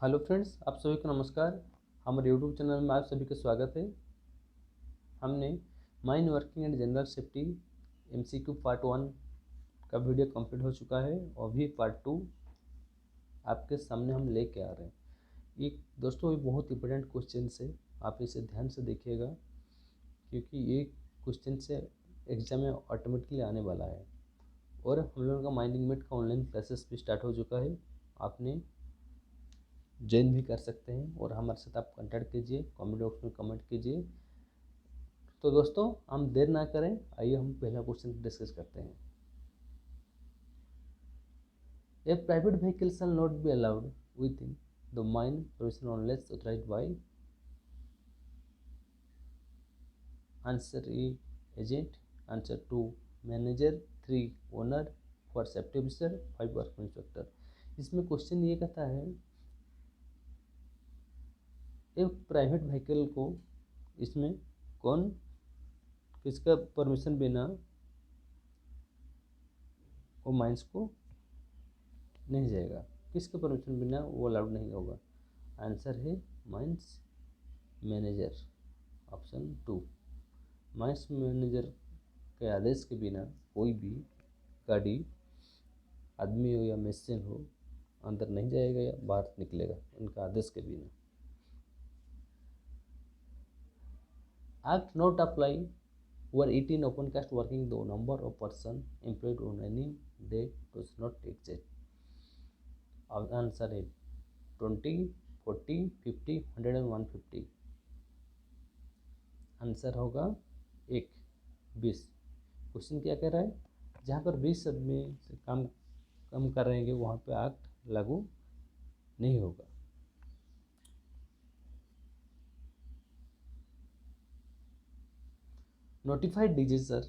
Hello friends, आप सभी को नमस्कार। हमारे यूट्यूब चैनल में आप सभी का स्वागत है। हमने mine working and general safety MCQ part 1 का वीडियो कंप्लीट हो चुका है और भी पार्ट 2 आपके सामने हम लेके आ रहे हैं। ये दोस्तों ये बहुत इंपॉर्टेंट क्वेश्चन है, आप इसे ध्यान से देखिएगा क्योंकि ये क्वेश्चन से एग्जाम में ऑटोमेटिकली आने वाला है। और हम लोगों का माइनिंग मेट का ऑनलाइन क्लासेस भी स्टार्ट हो चुका है, आपने ज्वाइन भी कर सकते हैं और हमारे साथ आप कांटेक्ट कीजिए, कमेंट बॉक्स में कमेंट कीजिए। तो दोस्तों हम देर ना करें, आइए हम पहला क्वेश्चन डिस्कस करते हैं। A private vehicle shall not be allowed within the mine provision unless authorized by answer a agent, answer 2 manager, 3 owner, 4 safety officer, 5 work inspector. इसमें क्वेश्चन ये कहता है एक प्राइवेट व्हीकल को इसमें कौन किसका परमिशन बिना वो माइंस को नहीं जाएगा, किसके परमिशन बिना वो अलाउड नहीं होगा। आंसर है mines manager, option 2। Mines manager के आदेश के बिना कोई भी गाड़ी, आदमी हो या मशीन हो, अंदर नहीं जाएगा या बाहर निकलेगा उनका आदेश के बिना। Act not apply were 18 open cast working, the number of person employed on any day does not exist. Answer है 20, 40, 50, 100 एंड 150। आंसर होगा 1, 20। क्वेश्चन क्या कह रहा है, जहाँ पर 20 आदमी से कम कर रहे हैं वहाँ पे एक्ट लागू नहीं होगा। नोटिफाइड डिजीजर,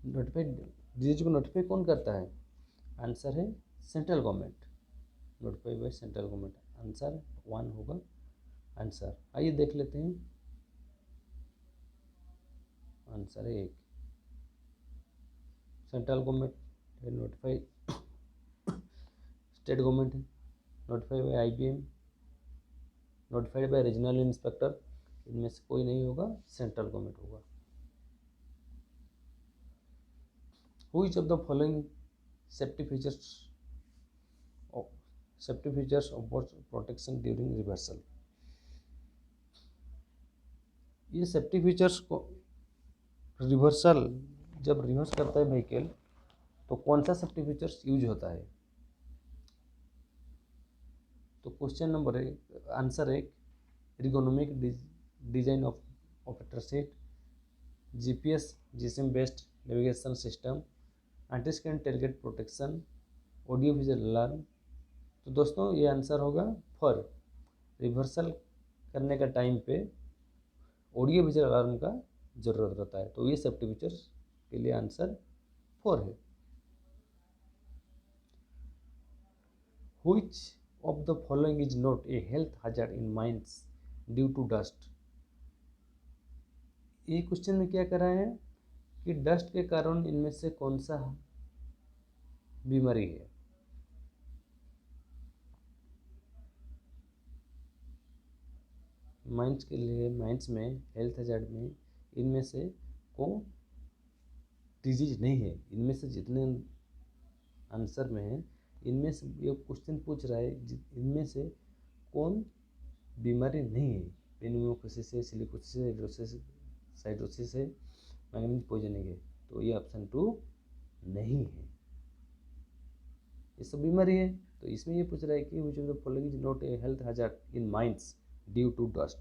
नोटिफाइड डिजीज को नोटिफाई कौन करता है। आंसर है central government, notify by central government. Answer 1 होगा आंसर। आइए देख लेते हैं। आंसर है 1, सेंट्रल गवर्नमेंट है नोटिफाई, स्टेट गवर्नमेंट है notify by IBM, notified by regional inspector. इनमें से कोई नहीं होगा, सेंट्रल गवर्नमेंट होगा। Which of the following safety features of protection during reversal. ये सेफ्टी फीचर्स को रिवर्सल, जब रिवर्स करता है व्हीकल तो कौन सा सेफ्टी फीचर्स यूज होता है। तो question number answer 1 ergonomic design of operator seat, GPS GSM based navigation system, anti scan tailgate protection, audio visual alarm. तो दोस्तों ये आंसर होगा 4, रिवर्सल करने का टाइम पे ऑडियो विजुअल अलार्म का ज़रूरत होता है। तो ये सेफ्टी फीचर्स के लिए आंसर 4 है। Which of the following is not a health hazard in mines due to dust? ये क्वेश्चन में क्या कर रहा है कि डस्ट के कारण इनमें से कौन सा बीमारी है। माइंस के लिए, माइंस में हेल्थ हजार्ड में इनमें से कौन डिजीज नहीं है। इनमें से जितने आंसर में है, इनमें से ये क्वेश्चन पूछ रहा है इनमें से कौन बीमारी नहीं है। पेनिमोकोसिस है, सिलिकोसिस है, साइटोसिस है, मैग्नीज पॉइजनिंग है। तो ये ऑप्शन 2 नहीं है, ये सब बीमारी है। तो इसमें ये पूछ रहा है कि which of the following is not a health hazard in mines due to dust.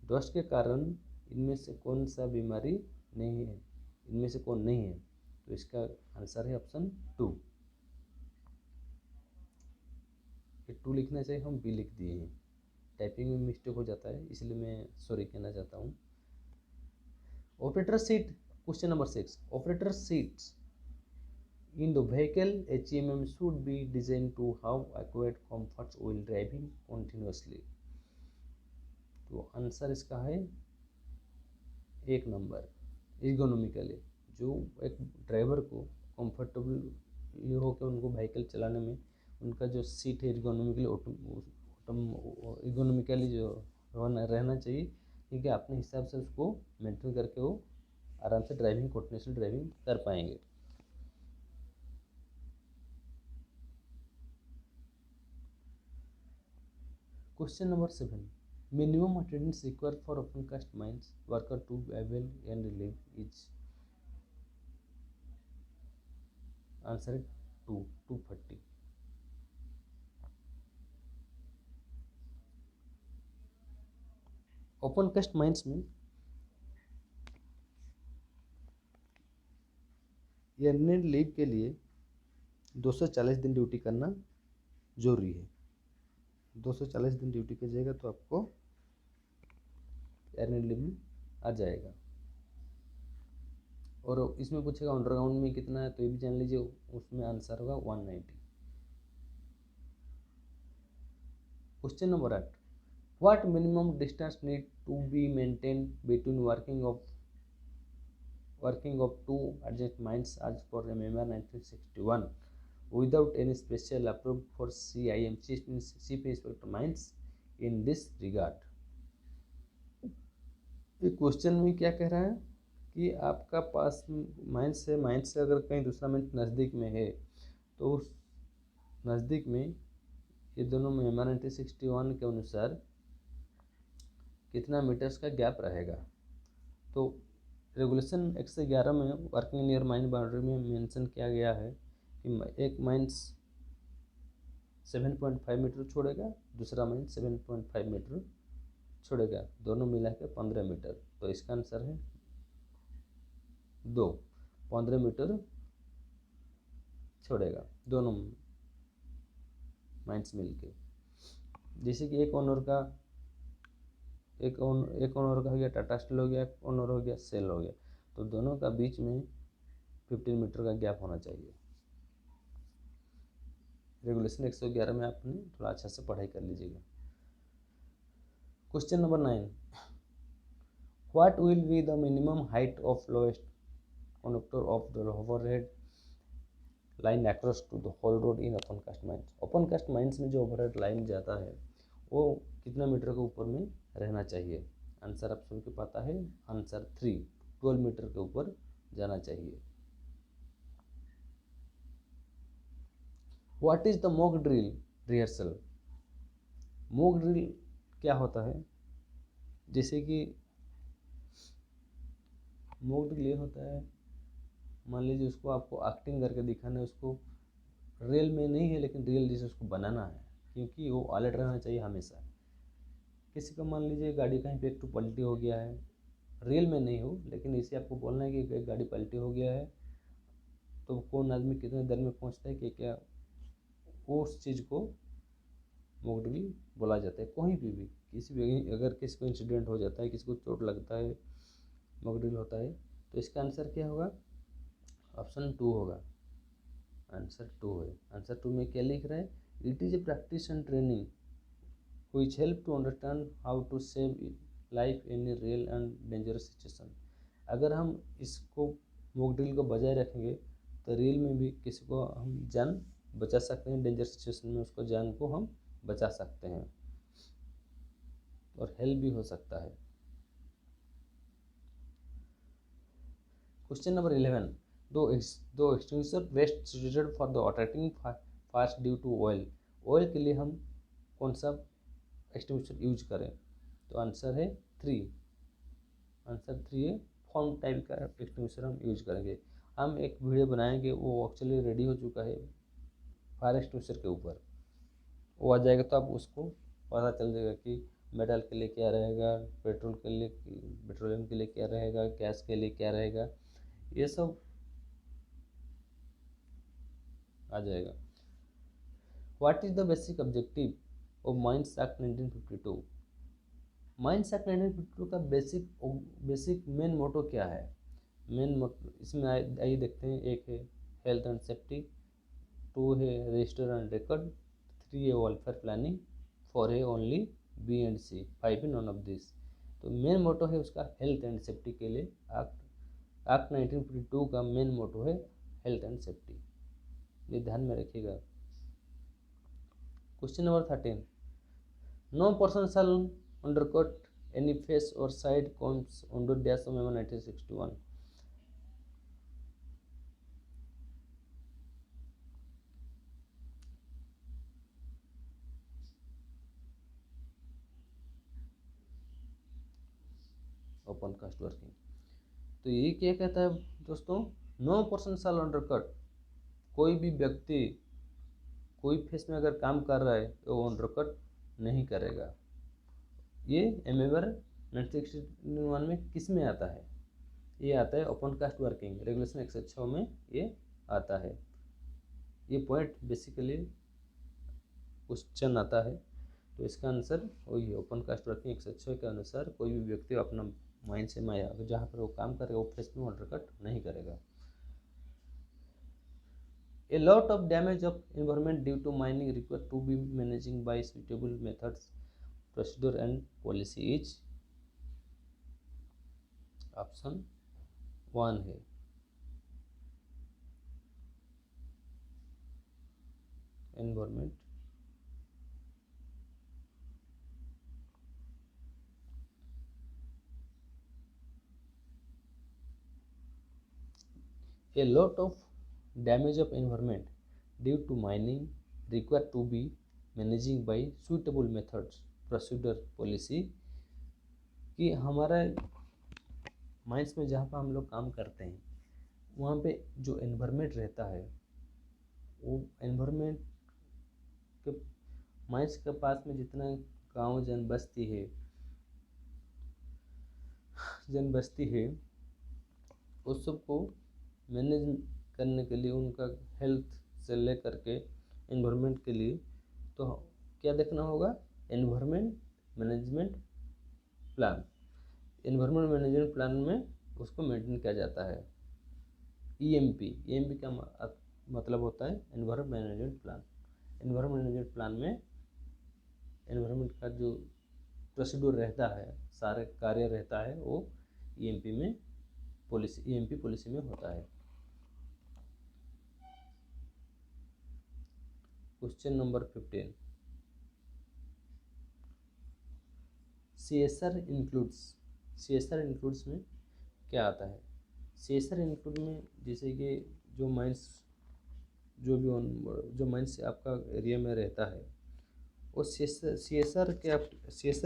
Dust के कारण इनमें से कौन सा बीमारी नहीं है, इनमें से कौन नहीं है। तो इसका आंसर है ऑप्शन 2। ये 2 लिखना चाहिए, हम बी लिख दिए हैं। टाइपिंग में मिस्टेक हो जाता है, इसलिए मैं सॉरी कहना चाहता हूँ। Operator seat, question number 6, operator seats in the vehicle HMM should be designed to have adequate comforts while driving continuously। तो आंसर इसका है 1 नंबर एर्गोनॉमिकली, जो एक ड्राइवर को कंफर्टेबल होकर उनको व्हीकल चलाने में उनका जो सीट है एर्गोनॉमिकली इकोनॉमिकली जो रहना चाहिए, क्योंकि अपने हिसाब से उसको मेंटेन करके वो आराम से ड्राइविंग कंटिन्यूसली ड्राइविंग कर पाएंगे। Question number 7, minimum attendance required for open cast mines worker to avail and leave is, answer है 240। ओपन कास्ट माइंस में अर्निंग लीव के लिए 240 दिन ड्यूटी करना जरूरी है। 240 दिन ड्यूटी कीजिएगा तो आपको अर्निंग लीव में आ जाएगा। और इसमें पूछेगा अंडरग्राउंड में कितना है, तो ये भी जान लीजिए, उसमें आंसर होगा 190। Question number 8, what minimum distance need to be maintain between working of two adjacent mines as per MMR 1961 without any special approved for CIM Chief Inspector Mines in this regard। ये question में क्या कह रहा है कि आपका पास mines से अगर कहीं दूसरा माइंस नज़दीक में है तो उस नज़दीक में ये दोनों में MMR 1961 के अनुसार कितना मीटर्स का गैप रहेगा। तो रेगुलेशन 111 में वर्किंग नियर माइन बाउंड्री में मेंशन किया गया है कि एक माइंस 7.5 मीटर छोड़ेगा, दूसरा माइंस 7.5 मीटर छोड़ेगा, दोनों मिला के 15 मीटर। तो इसका आंसर है 15 मीटर छोड़ेगा दोनों माइंस मिलके। जैसे कि एक ओनर का हो गया टाटा स्टील हो गया, एक ओनर हो गया सेल हो गया, तो दोनों का बीच में 15 मीटर का गैप होना चाहिए। रेगुलेशन 111 में आपने थोड़ा अच्छा से पढ़ाई कर लीजिएगा। Question number 9, what will be the minimum height of lowest conductor of the overhead line across to the whole road in open cast mines. Open cast mines में जो ओवरहेड लाइन जाता है वो कितना मीटर के ऊपर में रहना चाहिए। आंसर आप सभी को पता है, आंसर 12 मीटर के ऊपर जाना चाहिए। What is the mock drill rehearsal. Mock drill क्या होता है, जैसे कि मॉक ड्रिल ये होता है, मान लीजिए उसको आपको एक्टिंग करके दिखाना है, उसको रियल में नहीं है लेकिन रियल जैसे उसको बनाना है, क्योंकि वो अलर्ट रहना चाहिए हमेशा। किसी का मान लीजिए गाड़ी कहीं पे एक तो पलटी हो गया है, रियल में नहीं हो लेकिन इसे आपको बोलना है कि एक गाड़ी पलटी हो गया है, तो कौन आदमी कितने देर में पहुंचता है कि क्या, उस चीज़ को मॉक ड्रिल बोला जाता है। कहीं भी किसी भी अगर किसी को इंसिडेंट हो जाता है, किसी को चोट लगता है, मॉक ड्रिल होता है। तो इसका आंसर क्या होगा, ऑप्शन 2 होगा, आंसर 2 है। आंसर 2 में क्या लिख रहा है, it is a practice and training which help to understand how to save life in a real and dangerous situation। अगर हम इसको मॉक ड्रिल को बजाय रखेंगे तो रियल में भी किसी को हम जान बचा सकते हैं, डेंजर सिचुएशन में उसको जान को हम बचा सकते हैं और हेल्प भी हो सकता है। क्वेश्चन नंबर 11, दो extinguisher best suited for the attracting fires due to oil. Oil के लिए हम कौन सा एक्सटिंग्विशर यूज करें, तो आंसर है 3, आंसर 3 है, फॉर्म टाइप का एक्सटिंग्विशर हम यूज करेंगे। हम एक वीडियो बनाएंगे, वो एक्चुअली रेडी हो चुका है फायर एक्सटिंग्विशर के ऊपर, वो आ जाएगा तो आप उसको पता चल जाएगा कि मेटल के लिए क्या रहेगा, पेट्रोल के लिए, पेट्रोलियम के लिए क्या रहेगा, गैस के लिए क्या रहेगा, ये सब आ जाएगा। What is the basic objective of mines act 1952। Mines act 1952 का बेसिक मेन मोटो क्या है। मेन मोटो इसमें आइए देखते हैं। एक है हेल्थ एंड सेफ्टी, 2 है रजिस्टर एंड रिकॉर्ड, 3 है वेलफेयर प्लानिंग, 4 है ओनली बी एंड सी, 5 है नॉन ऑफ दिस। तो मेन मोटो है उसका हेल्थ एंड सेफ्टी के लिए एक्ट 1952 का मेन मोटो है हेल्थ एंड सेफ्टी, ये ध्यान में रखिएगा। Question number 13, no person shall undercut any face or side comes under dash memo 1961। Open cast working, तो ये क्या कहता है दोस्तों, नो पर्सन शैल अंडरकट, कोई भी व्यक्ति कोई फेस में अगर काम कर रहा है तो वो अंडरकट नहीं करेगा। ये एमेवर 1961 में किस में आता है, ये आता है ओपन कास्ट वर्किंग रेगुलेशन 106 में ये आता है। ये पॉइंट बेसिकली क्वेश्चन आता है, तो इसका आंसर वही है, ओपन कास्ट वर्किंग 106 के अनुसार कोई भी व्यक्ति अपना माइंड से माया जहाँ पर वो काम करेगा वो फेस में अंडरकट नहीं करेगा। A lot of damage of environment due to mining required to be managing by suitable methods, procedure and policy is option 1 है। environment a lot of damage of environment due to mining required to be managing by suitable methods, procedure, policy, कि हमारा mines में जहाँ पर हम लोग काम करते हैं वहाँ पे जो एनवायरनमेंट रहता है वो एनवायरनमेंट के माइंस के पास में जितना गांव जनबस्ती है उस सबको मैनेज करने के लिए उनका हेल्थ से लेकर के एनवायरनमेंट के लिए तो क्या देखना होगा, environment management plan. Environment management plan में उसको मेंटेन किया जाता है। ईएमपी का मतलब होता है environment management plan. Environment management plan में एनवायरनमेंट का जो प्रोसीड्यूर रहता है, सारे कार्य रहता है, वो ईएमपी पॉलिसी में होता है। क्वेश्चन नंबर 15, सीएसआर इंक्लूड्स में क्या आता है। सीएसआर इंक्लूड में जैसे कि जो माइंस आपका एरिया में रहता है वो सीएसआर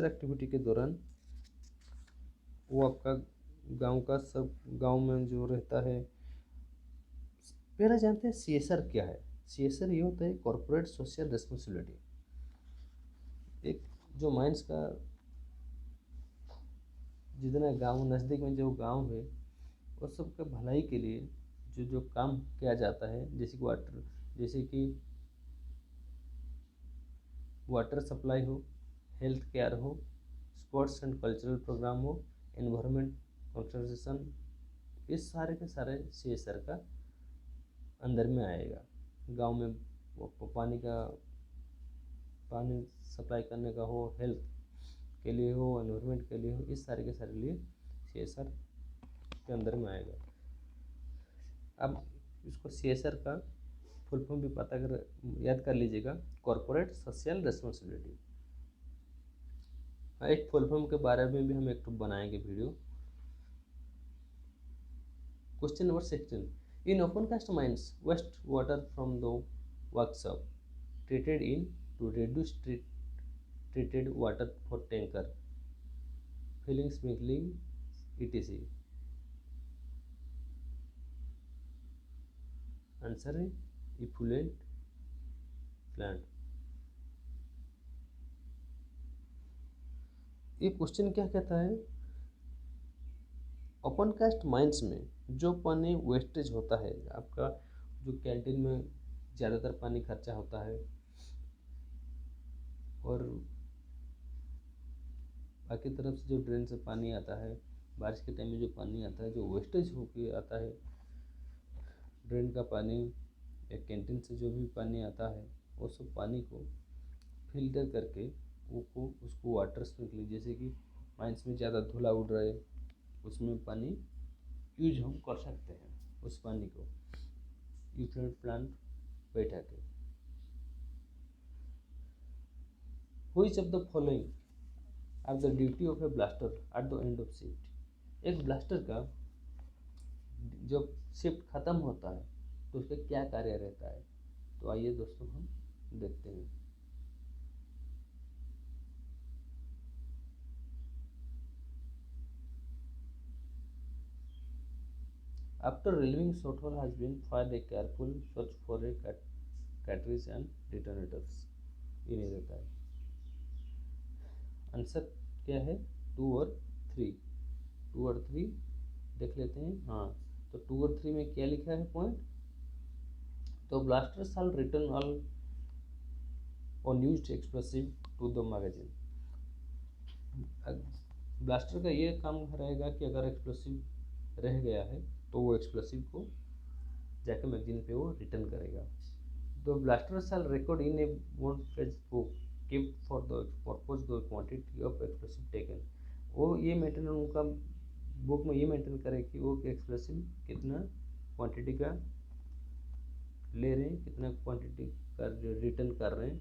एक्टिविटी के दौरान वो आपका गांव में जो रहता है। पहले जानते हैं सीएसआर क्या है। सीएसआर ये होता है कॉर्पोरेट सोशल रिस्पॉन्सिबिलिटी। एक जो माइंस का जितना गांव नज़दीक में जो गांव है वो सबके भलाई के लिए जो काम किया जाता है, जैसे कि वाटर सप्लाई हो, हेल्थ केयर हो, स्पोर्ट्स एंड कल्चरल प्रोग्राम हो, एनवायरनमेंट कंजर्वेशन, इस सारे के सारे सीएसआर का अंदर में आएगा। गांव में पानी सप्लाई करने का हो, हेल्थ के लिए हो, एनवायरनमेंट के लिए हो, इस सारे के सारे लिए सीएसआर के अंदर में आएगा। अब इसको सीएसआर का फुल फॉर्म भी पता कर याद कर लीजिएगा, कॉर्पोरेट सोशल रिस्पॉन्सिबिलिटी। एक फुल फॉर्म के बारे में भी हम एक बनाएंगे video. Question number 16, in open cast mines waste water from the workshop treated in to reduce treated water for tanker filling, sprinkling, etc. Answer है इफ्लुएंट प्लांट। ये क्वेश्चन क्या कहता है, ओपन कास्ट माइंस में जो पानी वेस्टेज होता है, आपका जो कैंटीन में ज़्यादातर पानी खर्चा होता है और बाकी तरफ से जो ड्रेन से पानी आता है, बारिश के टाइम में जो पानी आता है, जो वेस्टेज होके आता है ड्रेन का पानी या कैंटीन से जो भी पानी आता है, वो सब पानी को फिल्टर करके उसको वाटर स्प्रिंकलिंग, जैसे कि माइंस में ज़्यादा धुला उड़ रहा है उसमें पानी यूज हम कर सकते हैं, उस पानी को इफ्लुएंट प्लांट बैठा के। Which of the following are the duty of a blaster at the end of shift. एक ब्लास्टर का जब शिफ्ट खत्म होता है तो उसका क्या कार्य रहता है। तो आइए दोस्तों हम देखते हैं। After relieving shot hole has been fired, a careful search for a cartridge and detonators। ये नहीं रहता है। आंसर क्या है, 2 और 3। 2 और 3 देख लेते हैं। हाँ, तो 2 और 3 में क्या लिखा है पॉइंट, तो blaster shall return all unused explosive to the magazine. Blaster का ये काम रहेगा कि अगर एक्सप्लोसिव रह गया है तो वो एक्सप्लोसिव को जाकर मैगजीन पे वो रिटर्न करेगा। The blaster shall record in A 1 page book keep for the purpose the quantity of explosive taken. वो ये मेंटेन उनका बुक में ये मेंटेन करे कि वो एक्सप्लोसिव कितना क्वांटिटी का ले रहे हैं, कितना क्वांटिटी का रिटर्न कर रहे हैं,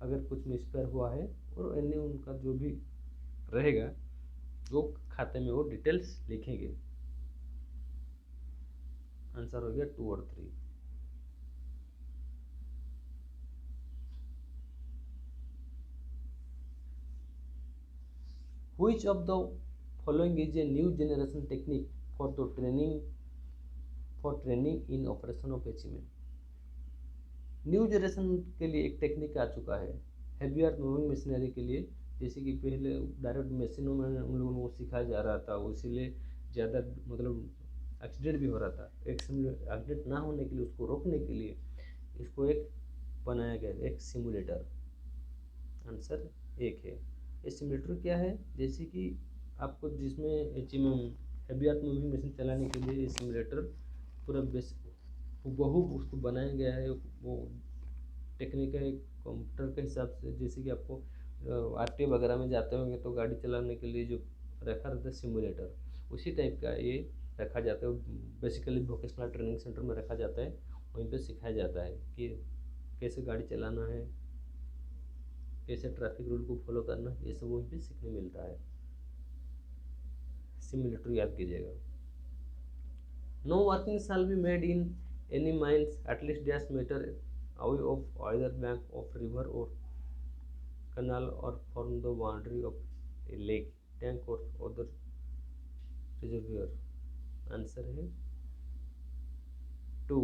अगर कुछ मिसफेयर हुआ है, और अन्य उनका जो भी रहेगा वो खाते में वो डिटेल्स लिखेंगे। आंसर हो गया 2 और 3। Which of the following is a new generation technique for the training in operation of HMM। New generation के लिए एक टेक्निक आ चुका है हेवी मूविंग मशीनरी के लिए। जैसे कि पहले डायरेक्ट मशीनों में उन लोगों को सिखाया जा रहा था, इसीलिए ज़्यादा मतलब एक्सीडेंट भी हो रहा था। एक्सीडेंट ना होने के लिए, उसको रोकने के लिए इसको एक बनाया गया, एक सिमुलेटर। आंसर 1 है। ये सिमुलेटर क्या है, जैसे कि आपको जिसमें हेवी मूविंग मशीन चलाने के लिए ये सिमुलेटर पूरा बेसिक बहु उसको बनाया गया है। वो टेक्निक है कंप्यूटर के हिसाब से। जैसे कि आपको आरटीओ वगैरह में जाते होंगे तो गाड़ी चलाने के लिए जो रखा रहता है सिमुलेटर, उसी टाइप का ये रखा जाता है। बेसिकली वोकेशनल ट्रेनिंग सेंटर में रखा जाता है, वहीं पे सिखाया जाता है कि कैसे गाड़ी चलाना है, कैसे ट्रैफिक रूल को फॉलो करना है, ये सब वहीं पे सीखने मिलता है। सिमुलेटर याद कीजिएगा। No working shall be made in any mines at least dash meter away of either bank of river or canal or form the boundary of a lake, tank or other reservoir। Answer है 2।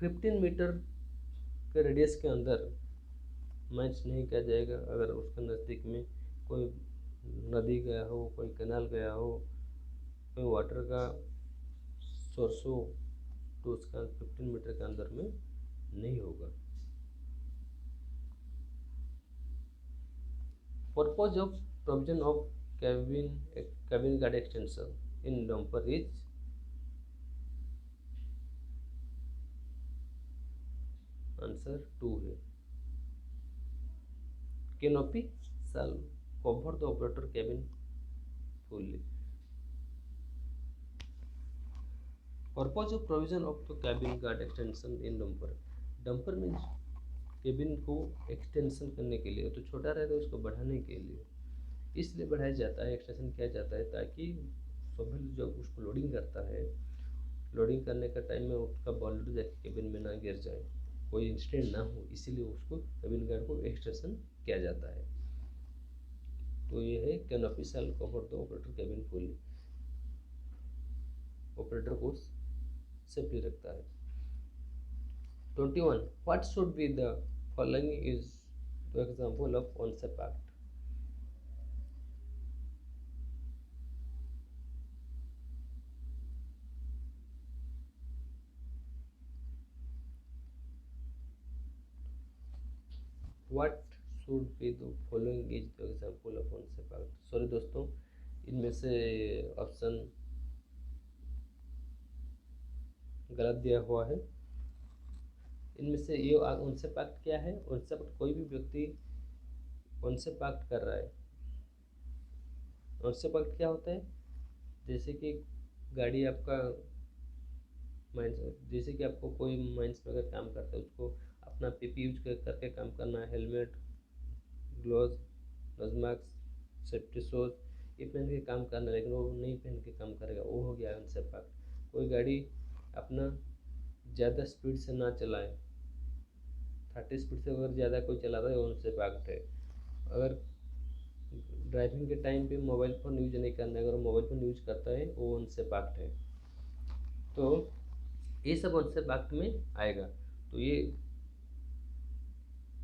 15 metre के radius के अंदर mines नहीं किया जाएगा अगर उसके नज़दीक में कोई नदी गया हो, कोई कैनाल गया हो, कोई वाटर का सोर्स हो, तो उसका 15 मीटर के अंदर में नहीं होगा। Purpose of provision of cabin guard extension in dumper is. Answer 2 है। Canopy shall cover the operator cabin fully. Purpose of provision of the cabin guard extension in dumper. Dumper में कैबिन को extension करने के लिए, तो छोटा रहता है उसको बढ़ाने के लिए इसलिए बढ़ाया जाता है, एक्सटेंशन किया जाता है, ताकि सभी जब उसको लोडिंग करता है, लोडिंग करने का टाइम में उसका बॉलर जाके कैबिन में ना गिर जाए, कोई इंसिडेंट ना हो, इसीलिए उसको कैबिन गार्ड को एक्सटेंशन किया जाता है। तो ये है canopy shall cover the operator cabin fully. Operator को सेफ्टी रखता है। 21 what should be the following is the example of unsafe act. What should be the following is the example of unsafe act. Sorry दोस्तों, इनमें से option गलत दिया हुआ है। इनमें से ये ऑनसेप एक्ट क्या है, ऑनसेप एक्ट कोई भी व्यक्ति ऑनसेप एक्ट कर रहा है। ऑनसेप एक्ट क्या होता है, जैसे कि गाड़ी आपका माइंस, जैसे कि आपको कोई माइंस में अगर काम करता है, उसको अपना पीपी यूज करके काम करना है, helmet, glove, nose mask, safety shoes ये पहन के काम करना है, लेकिन वो नहीं पहन के काम करेगा, वो हो गया अनसेफ एक्ट। कोई गाड़ी अपना ज़्यादा स्पीड से ना चलाए, 30 स्पीड से अगर ज़्यादा कोई चला रहा है वो अनसेफ एक्ट है। अगर ड्राइविंग के टाइम पे मोबाइल फ़ोन यूज नहीं करना है, अगर मोबाइल फ़ोन यूज करता है वो अनसेफ एक्ट है। तो ये सब अनसेफ एक्ट में आएगा। तो ये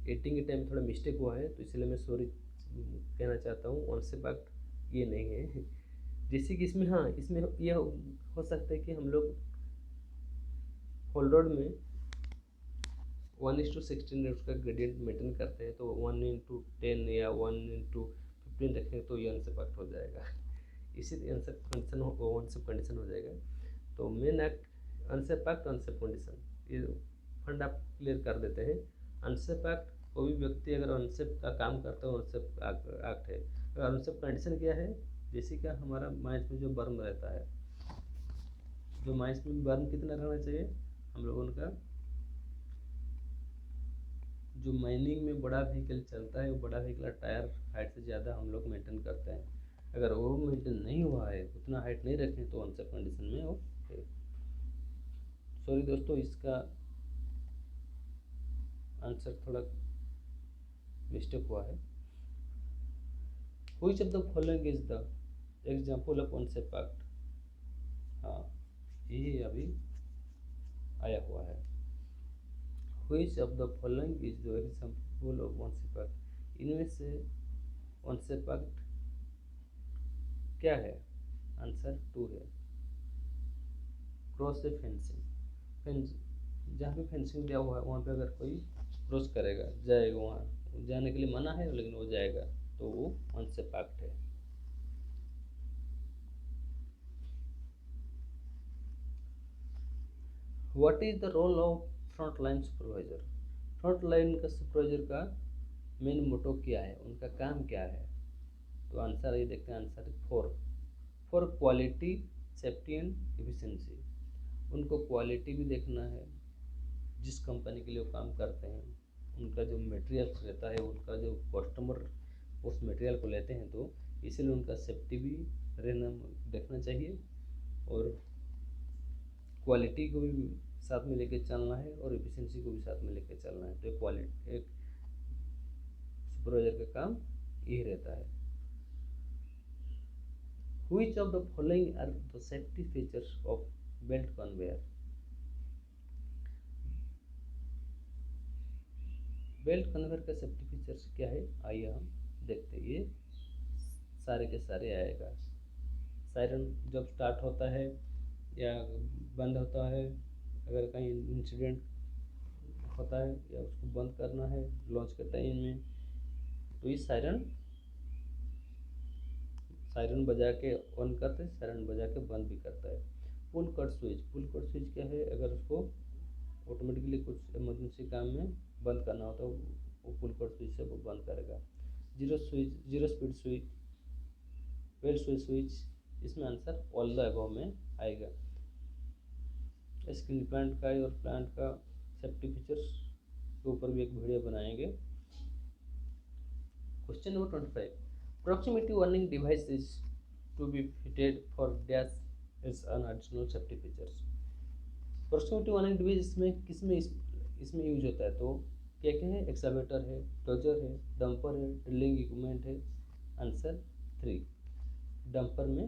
एडिटिंग के टाइम थोड़ा मिस्टेक हुआ है, तो इसलिए मैं सॉरी कहना चाहता हूँ। अनसेफ एक्ट ये नहीं है। जैसे कि इसमें, हाँ, इसमें यह हो सकता है कि हम लोग होल रोड में 1:16 उसका ग्रेडियंट मेंटेन करते हैं, तो 1:10 या 1:15 रखें तो ये अनसेफ एक्ट हो जाएगा। इसी अनसेफ कंडीशन हो जाएगा। तो main act unsafe act, unsafe condition, ये फंड आप क्लियर कर देते हैं। अनसेफ एक्ट, कोई भी व्यक्ति अगर अनसेफ का काम करता है अनसेफ एक्ट है। अगर अनसेफ कंडीशन क्या है, जैसे कि हमारा माइंस में जो बर्म रहता है, जो माइंस में बर्म कितना रहना चाहिए हम लोगों का, जो माइनिंग में बड़ा व्हीकल चलता है वो बड़ा व्हीकल टायर हाइट से ज़्यादा हम लोग मेंटेन करते हैं। अगर वो मेंटेन नहीं हुआ है, उतना हाइट नहीं रखें, तो अनसेफ कंडीशन में वो है। सॉरी दोस्तों, इसका आंसर थोड़ा मिस्टेक हुआ है। Which of the following is the example of unsafe act. हाँ, ये अभी आया हुआ है। Which of the following is the example of unsafe act. इनमें से अनसेफ एक्ट क्या है? आंसर 2 है। क्रॉस से फेंसिंग, जहाँ पे फेंसिंग दिया हुआ है वहाँ पे अगर कोई क्रॉस करेगा, जाएगा, वहाँ जाने के लिए मना है लेकिन वो जाएगा, तो वो अनसेफ एक्ट है। What is the role of front line supervisor. Front line का सुपरवाइजर का मेन मोटो क्या है, उनका काम क्या है? तो आंसर ये देखते हैं, answer 4 for quality, safety and efficiency. उनको क्वालिटी भी देखना है, जिस कंपनी के लिए वो काम करते हैं उनका जो मटेरियल रहता है, उनका जो कस्टमर उस मटेरियल को लेते हैं, तो इसीलिए उनका सेफ्टी भी रहना देखना चाहिए और क्वालिटी को भी साथ में लेके चलना है और एफिशिएंसी को भी साथ में लेके चलना है। तो क्वालिटी एक सुपरवाइजर का काम यही रहता है। Which of the following are the safety features of belt conveyor? Belt conveyor का सेफ्टी फीचर्स क्या है, आइए हम देखते हैं। ये सारे के सारे आएगा। सायरन जब स्टार्ट होता है या बंद होता है, अगर कहीं इंसिडेंट होता है या उसको बंद करना है लॉन्च के टाइम में, तो ये सायरन बजा के ऑन करते हैं, सायरन बजा के बंद भी करता है। पुल कट स्विच क्या है, अगर उसको ऑटोमेटिकली कुछ इमरजेंसी काम में बंद करना होता है वो पुल कट स्विच से वो बंद करेगा। Zero speed switch, well switch, इसमें आंसर ऑल द अबव में आएगा। स्किल प्लांट का और प्लांट का सेफ्टी फीचर्स के ऊपर भी एक वीडियो बनाएंगे। Question number 25, proximity warning device is to be fitted for dash is an additional safety features। proximity warning device इसमें यूज होता है, तो क्या क्या है? एक्सावेटर है, डोजर है, डंपर है, ड्रिलिंग इक्विपमेंट है। आंसर 3, डंपर में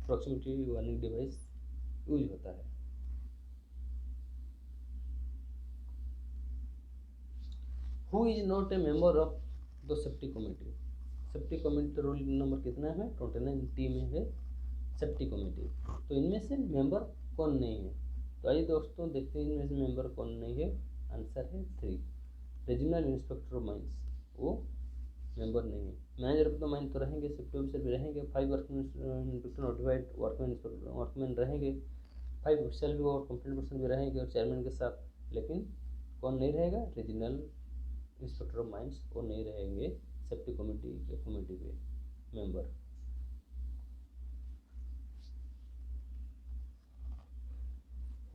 प्रॉक्सिमिटी वार्निंग डिवाइस यूज होता है। Who is not A member of the safety committee. Safety committee roll number कितना है? 29 में है सेफ्टी कमेटी। तो इनमें से मेंबर कौन नहीं है? तो आइए दोस्तों देखते हैं इनमें से मेंबर कौन नहीं है। आंसर है 3, रीजनल इंस्पेक्टर ऑफ माइंस, वो मेंबर नहीं है। मैनेजर ऑफ द माइन तो रहेंगे, सेफ्टी ऑफिसर भी रहेंगे, 5 नोटिफाइड वर्कमैन रहेंगे, 5 सेल्फ और कंप्लेंट पर्सन भी रहेंगे और चेयरमैन के साथ। लेकिन कौन नहीं रहेगा? रीजनल इंस्पेक्टर ऑफ माइंस, वो नहीं रहेंगे सेफ्टी कमेटी पे member.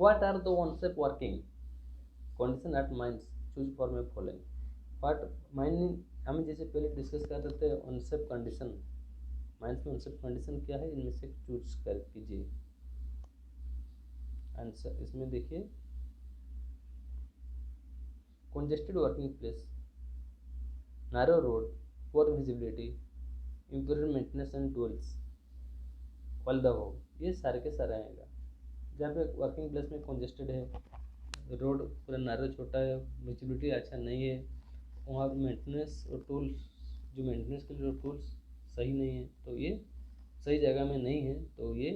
What are the unsafe working condition at mines choose for my following part mining. हम जैसे पहले डिस्कस कर रहे थे अनसेफ कंडीशन, माइंस में अनसेफ कंडीशन क्या है, इनमें से चूज कर कीजिए आंसर। इसमें देखिए congested working place, narrow road, poor visibility, impaired maintenance and tools, all the above, ये सारे के सारे आएगा। जहाँ पे वर्किंग प्लेस में congested है, रोड पूरा नारो छोटा है, विजिबिलिटी अच्छा नहीं है, वहाँ मेंटेनेंस और टूल्स, जो मेंटेनेंस के लिए टूल्स सही नहीं है, तो ये सही जगह में नहीं है, तो ये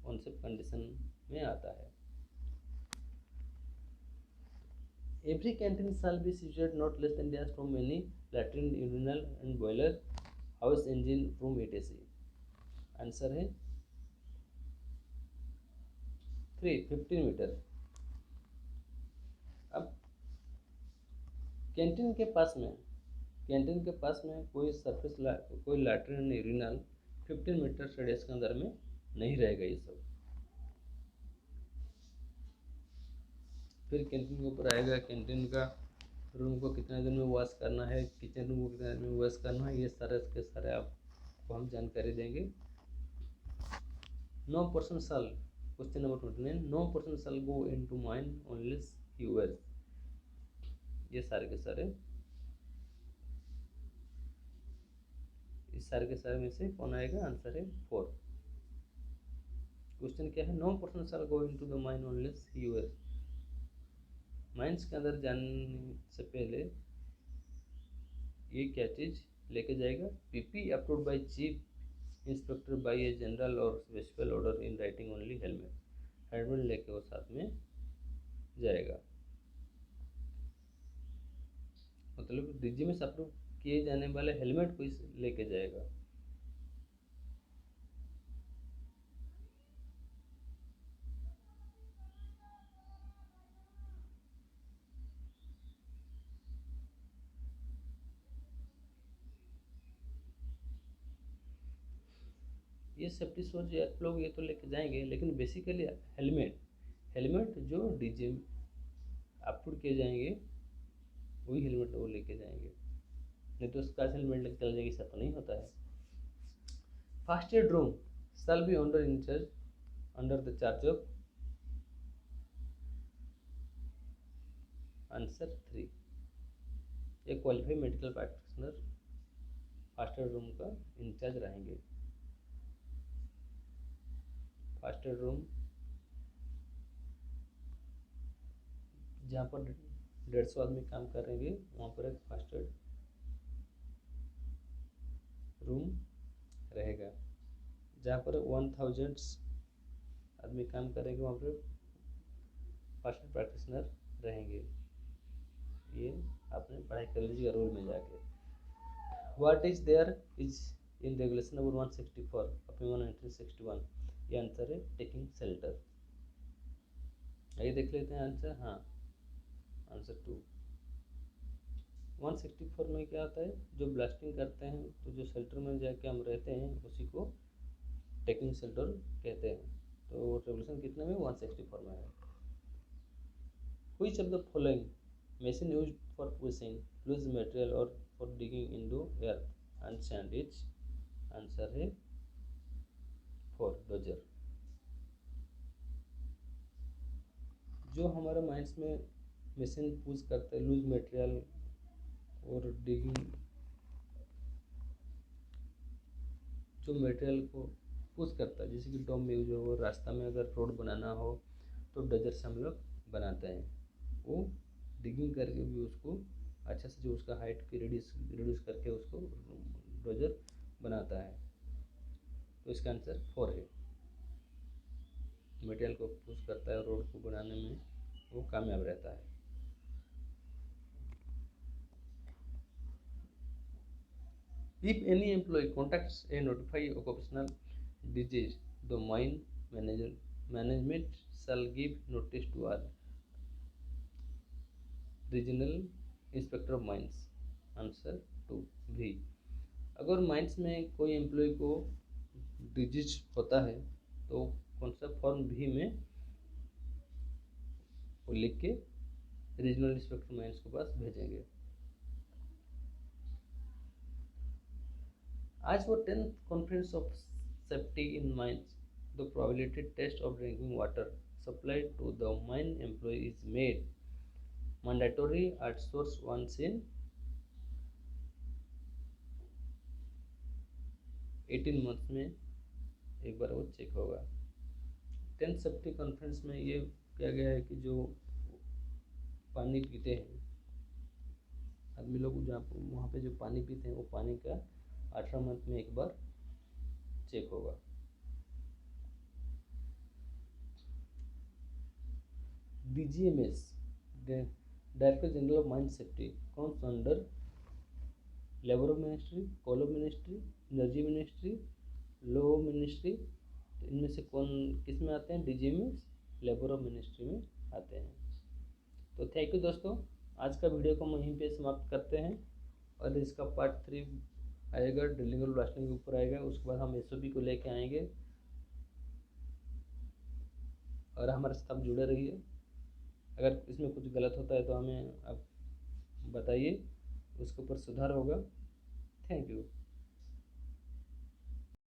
अनसेफ कंडीशन में आता है। Every canteen shall be situated not less than dash from any latrine, urinal and boiler, house, engine room etc. Answer है 15 मीटर। अब कैंटीन के पास में कोई सरफेस कोई लैट्रिन यूरिनल 15 मीटर रेडियस के अंदर में नहीं रहेगा ये सब। फिर कैंटीन के ऊपर आएगा, कैंटीन का रूम को कितने दिन में वॉश करना है, किचन रूम को कितने दिन में वॉश करना है, ये सारे के सारे आपको हम जानकारी देंगे। No person shall, question number 29, no person shall go into mine unless he wells, ये सारे के सारे, इस सारे के सारे में से कौन आएगा, आंसर है 4। क्वेश्चन क्या है, no person shall go into the mine unless he wells, mines के अंदर जाने से पहले ये क्या चीज़ लेके जाएगा, PP approved by chief inspector by a general or special order in writing only helmet लेके वो साथ में जाएगा। मतलब डीजी में अप्रूव किए जाने वाले हेलमेट को लेके जाएगा। ये सेफ्टी शूज आप लोग ये तो लेके जाएंगे, लेकिन बेसिकली हेलमेट जो डीजे अप्रूव किए जाएंगे वही हेलमेट वो लेके जाएंगे, नहीं तो उसका हेलमेट लेके चल जाएंगे, ऐसा तो नहीं होता है। First aid room shall be under the charge of, answer 3, एक qualified medical practitioner first aid room का इंचार्ज रहेंगे। फर्स्ट एड रूम जहाँ पर 150 आदमी काम करेंगे वहाँ पर एक फर्स्ट एड रूम रहेगा। जहाँ पर 1000 आदमी काम करेंगे वहाँ पर फर्स्ट एड प्रैक्टिशनर रहेंगे। ये आपने पढ़ाई कर लीजिएगा रूल में जाके। What is there is in regulation number 164 of 1961, ये आंसर है टेकिंग शेल्टर। आइए देख लेते हैं आंसर। हाँ, आंसर 2। 164 में क्या आता है, जो ब्लास्टिंग करते हैं तो जो शेल्टर में जाके हम रहते हैं उसी को टेकिंग शेल्टर कहते हैं। तो रेगुलेशन कितने में, 164 में है। Which of the following machine used for pushing loose material or for digging into earth and sand is, answer है 4, डोजर। जो हमारे माइंस में मशीन पुश करते हैं लूज मटेरियल और डिगिंग, जो मटेरियल को पुश करता है, जैसे कि डोम में यूज हो, रास्ता में अगर रोड बनाना हो तो डजर से हम लोग बनाते हैं। वो डिगिंग करके भी उसको अच्छा से जो उसका हाइट की रिड्यूस करके उसको डोजर बनाता है। तो इसका आंसर 4 है। मटेरियल को पुश करता है, रोड को बनाने में वो कामयाब रहता है। If any employee contacts a notified occupational disease, the mine management shall give notice to our regional inspector of mines, answer 2 भी। अगर माइंस में कोई एम्प्लॉय को डिजीज होता है तो कौन सा फॉर्म भी में वो लिख के रीजनल इंस्पेक्टर माइंस के पास भेजेंगे। आज वो 10th conference of safety in mines, the probability test of drinking water supplied to the mine employ is made mandatory at source once in 18 months में एक बार वो चेक होगा। 10th सेफ्टी कॉन्फ्रेंस में ये किया गया है कि जो पानी पीते हैं आदमी लोग, जहाँ वहाँ पे जो पानी पीते हैं वो पानी का 18 मंथ में एक बार चेक होगा। DGMS, director general of mine safety, कौन under labour ministry, coal ministry, energy ministry, law ministry? तो इनमें से कौन किस में आते हैं? DGMS लेबर मिनिस्ट्री में आते हैं। तो थैंक यू दोस्तों, आज का वीडियो को हम वहीं पे समाप्त करते हैं और इसका पार्ट 3 आएगा, ड्रिलिंग और ब्लास्टिंग के ऊपर आएगा। उसके बाद हम SOP को लेके आएंगे और हमारे साथ आप जुड़े रहिए। अगर इसमें कुछ गलत होता है तो हमें आप बताइए, उसके ऊपर सुधार होगा। Thank you.